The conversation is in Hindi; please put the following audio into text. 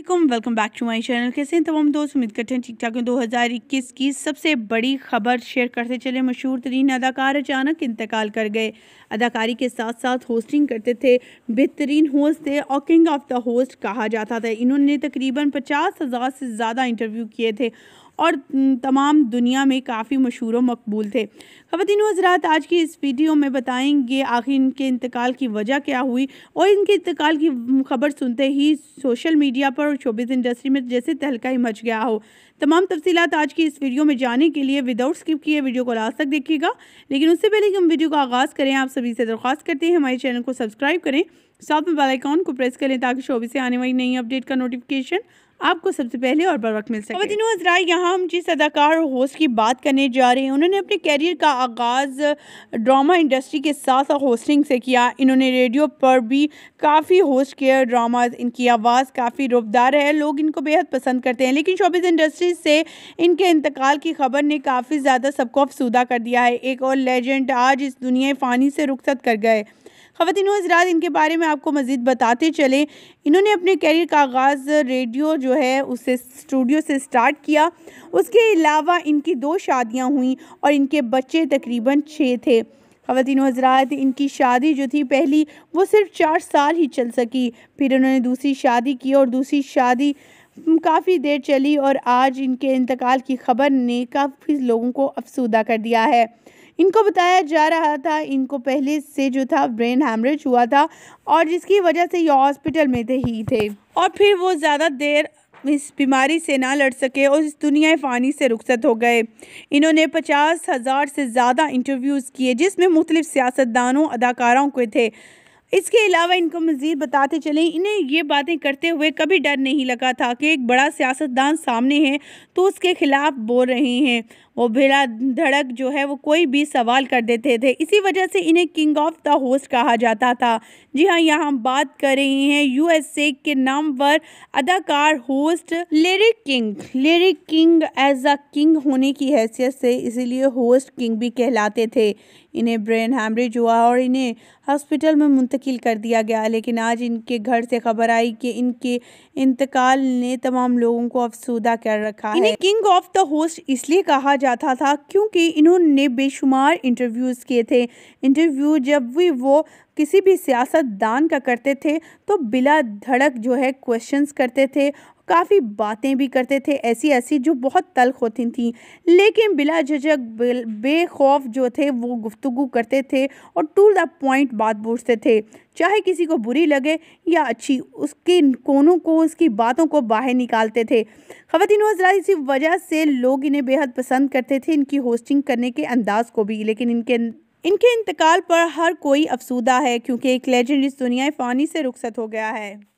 Welcome back to my channel. कैसे हैं तमाम दोस्त, उम्मीद करते हैं ठीक ठाक हैं। 2021 की सबसे बड़ी खबर शेयर करते चले। मशहूर तरीन अदाकार अचानक इंतकाल कर गए। अदाकारी के साथ साथ होस्टिंग करते थे, बेहतरीन होस्ट थे और किंग ऑफ द होस्ट कहा जाता था। इन्होंने तकरीबन 50,000 से ज़्यादा इंटरव्यू किए थे और तमाम दुनिया में काफ़ी मशहूर व मकबूल थे। ख़वातीन व हज़रात, आज की इस वीडियो में बताएंगे आखिर इनके इंतकाल की वजह क्या हुई और इनके इंतकाल की खबर सुनते ही सोशल मीडिया पर और शोबिज़ इंडस्ट्री में जैसे तहलका ही मच गया हो। तमाम तफसीलात आज की इस वीडियो में जानने के लिए विदाउट स्किप किए वीडियो को लास्ट तक देखिएगा। लेकिन उससे पहले कि हम वीडियो का आगाज़ करें, आप सभी से दरख्वास्त करते हैं हमारे चैनल को सब्सक्राइब करें, साथ में बेल आइकॉन को प्रेस करें ताकि शोबिज़ से आने वाली नई अपडेट का नोटिफिकेशन आपको सबसे पहले और बर वक्त मिल सके। ख़वातीन व हज़रात, यहाँ हम जिस अदाकार और होस्ट की बात करने जा रहे हैं, उन्होंने अपने कैरियर का आगाज़ ड्रामा इंडस्ट्री के साथ साथ होस्टिंग से किया। इन्होंने रेडियो पर भी काफ़ी होस्ट किया ड्रामाज। इनकी आवाज़ काफ़ी रुबदार है, लोग इनको बेहद पसंद करते हैं। लेकिन शोबिज़ इंडस्ट्री से इनके इंतकाल की खबर ने काफ़ी ज़्यादा सबको अफसूदा कर दिया है। एक और लेजेंड आज इस दुनिया फ़ानी से रुखसत कर गए। ख़वातीन व हज़रात, इनके बारे में आपको मज़ीद बताते चले। इन्होंने अपने कैरियर का आगाज़ रेडियो जो है उससे स्टूडियो से स्टार्ट किया। उसके अलावा इनकी 2 शादियां हुई और इनके बच्चे तकरीबन 6 थे। ख़वातीन व हज़रात, इनकी शादी जो थी पहली वो सिर्फ 4 साल ही चल सकी। फिर उन्होंने दूसरी शादी की और दूसरी शादी काफ़ी देर चली और आज इनके इंतकाल की खबर ने काफ़ी लोगों को अफसूदा कर दिया है। इनको बताया जा रहा था इनको पहले से जो था ब्रेन हैमरेज हुआ था और जिसकी वजह से ये हॉस्पिटल में थे और फिर वो ज़्यादा देर इस बीमारी से ना लड़ सके और इस दुनिया फ़ानी से रुखसत हो गए। इन्होंने 50,000 से ज़्यादा इंटरव्यूज़ किए जिसमें मुख्तलिफ सियासतदानों अदाकारों के थे। इसके अलावा इनको मज़ीद बताते चलें, इन्हें ये बातें करते हुए कभी डर नहीं लगा था कि एक बड़ा सियासतदान सामने है तो उसके ख़िलाफ़ बोल रहे हैं। वो बिला धड़क जो है वो कोई भी सवाल कर देते थे। इसी वजह से इन्हें किंग ऑफ द होस्ट कहा जाता था। जी हाँ, यहाँ हम बात कर रहे हैं यूएसए के नामवर अदाकार host lyric king as a king होने की हैसियत से इसीलिए होस्ट किंग भी कहलाते थे। इन्हें ब्रेन हैमरेज हुआ और इन्हें हॉस्पिटल में मुंतकिल कर दिया गया। लेकिन आज इनके घर से खबर आई कि इनके इंतकाल ने तमाम लोगों को अफसूदा कर रखा है। इन्हें किंग ऑफ द होस्ट इसलिए कहा जाता था क्योंकि इन्होंने बेशुमार इंटरव्यूज़ किए थे। इंटरव्यू जब भी वो किसी भी सियासतदान का करते थे तो बिला धड़क जो है क्वेश्चंस करते थे, काफ़ी बातें भी करते थे ऐसी जो बहुत तल्ख होती थीं, लेकिन बिला झिझक बेखौफ जो थे वो गुफ्तगू करते थे और टू द पॉइंट बात पूछते थे, चाहे किसी को बुरी लगे या अच्छी, उसके कोनों को उसकी बातों को बाहर निकालते थे। ख़वातीन व हज़रात, इसी वजह से लोग इन्हें बेहद पसंद करते थे, इनकी होस्टिंग करने के अंदाज़ को भी। लेकिन इनके इंतकाल पर हर कोई अफसूदा है क्योंकि एक लेजेंड इस दुनिया फ़ानी से रुखसत हो गया है।